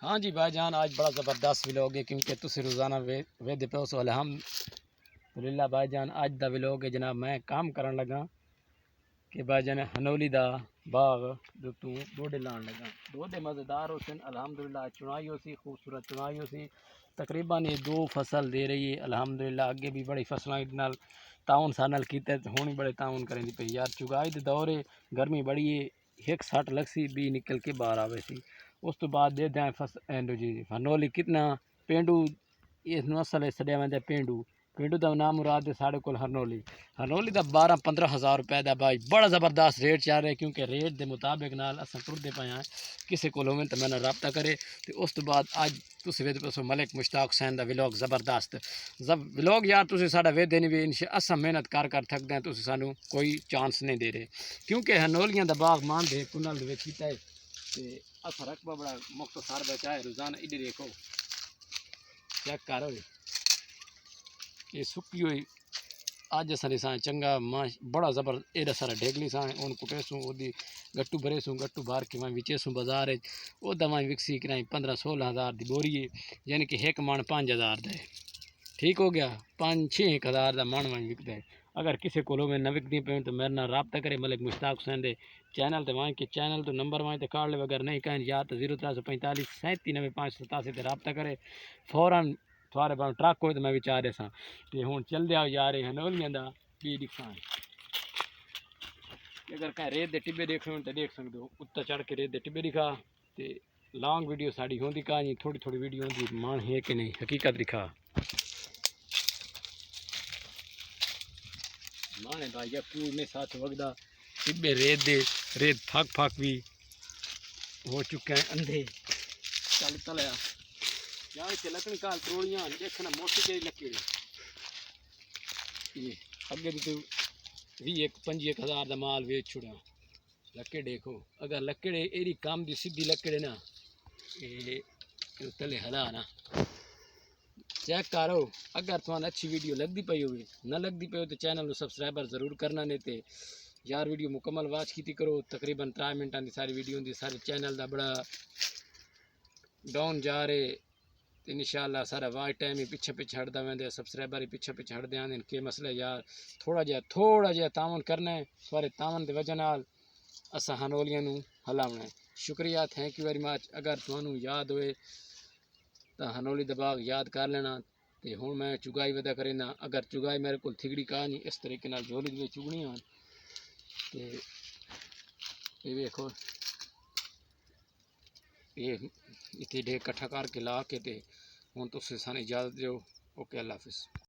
हाँ जी भाईजान, आज बड़ा ज़बरदस्त व्लॉग है क्योंकि तुसी रोज़ाना वेदे पे हो। अल्हम्दुलिल्लाह भाईजान, आज दा व्लॉग है जनाब। मैं काम करन लगा कि भाईजान हनोली दा बाग जो तू डोडे लान लगा। डोडे मज़ेदार हो सन अल्हम्दुलिल्लाह। चुनाई हो सी खूबसूरत चुनाई हो सी। तकरीबन ये 2 फसल दे रही है अल्हम्दुलिल्लाह। अगे भी बड़ी फसलों नाल ताउन सानल कीते ते हुण बड़े ताउन करेंदी पई यार। चुगाई दे दौर है, गर्मी बड़ी है, एक सट लगसी भी निकल के बाहर आवे सी। उस तो बाद दे दें फस एंड जी हनोली कितना पेंडू इस नस्ल है सड़िया वेंदे पेंडू पेंडू का नाम मुराद है साढ़े को हरनोली। हरनोली का 12-15 हज़ार रुपए का भाई बड़ा ज़बरदस्त रेट चल रहा है क्योंकि रेट के मुताबिक नाल अस टुरदे पे हैं। किसी को होवे तो मैंने रबता करे। तो उस तो बाद अज तुम वेद पे मलिक मुश्ताक हुसैन का व्लॉग ज़बरदस्त व्लॉग यार। तुम साढ़ा वेदे नहीं भी अस मेहनत कर थकते हैं, तुम सानू कोई चांस नहीं दे रहे क्योंकि हनोलियां का बाग मान दे कुनल है। अस रकबा बड़ा मुख्तसार बचा है। रोज़ाना इधर देखो चेक करो, ये सुक्की हुई अज सारे सा चंगा माश बड़ा जबर एडा सारा ढेगली सा उन कुटेसूँ ओदी गट्टू भरेसूँ गट्टू भर के मैं विचेसूँ बाजार वो दवा विकसी कि 15-16 हज़ार की बोरी है, यानी कि एक मन 5 हज़ार का है। ठीक हो गया, 5-6 हज़ार का मन वहीं विकता है। अगर किसी को मैं न विकती पे तो मेरे ना रबता करे मलिक मुश्ताक हुसैन दे चैनल तो वहीं के चैनल तो नंबर वहीं तो काट ले। अगर नहीं कहें या तो 0345 379587 से रबता करे फौरन थोड़े पास ट्रक हो तो मैं विचारे सा तो हूँ चल दिया यार हनोलियां का भी दिखा। अगर कहीं रेत के टिब्बे देख हो तो देख सकते हो, उत्तर चढ़ के रेत के टिब्बे दिखा। तो लॉन्ग वीडियो साड़ी होंगी कहानी, थोड़ी थोड़ी वीडियो होंगी मान है कि नहीं हकीकत दिखा माने भाई या पूरे साथ वगदा टिब्बे रेत दे रेत फक फक भी हो चुके हैं अंधे चल तलया यार। इतने लकड़ी काल त्रोड़ियां देखना मोटी जेही लकड़ी ये अगे तो 20-25 हज़ार का माल वेच छुड़ा लकड़ देखो। अगर लकड़ एरी काम की सीधी लकड़ ना ये तले हला ना चेक करो। अगर तुम अच्छी वीडियो लगती पई हो न लगती पई हो तो चैनल को सबसक्राइबर जरूर करना नहीं तो यार वीडियो मुकम्मल वाच की करो। तकरीबन 3 मिनटा की सारी वीडियो होंगी। सारे चैनल का बड़ा डाउन जा रहे तो इंशाअल्लाह सारा वाच टाइम ही पिछे पिछे हटता वेंदे, सबसक्राइबर ही पिछे पिछे हटते आते के मसले यार। थोड़ा जिहा तावन करना है थोड़े तावन की वजह नाल असा हनोलियां हलावना है। शुक्रिया, थैंक यू वेरी मच। अगर थानू याद होए तो हनोली दा बाग याद कर लेना। तो हूँ मैं चुगाई वदा करेना। अगर चुगाई मेरे को थिगड़ी कहानी इस तरीके नाल झोली में चुगनी हो तो ये देखो ये इतने ढेर कट्ठा करके ला के तो हूँ तुम सानू इजाज़त दो। ओके, अल्लाह हाफिज़।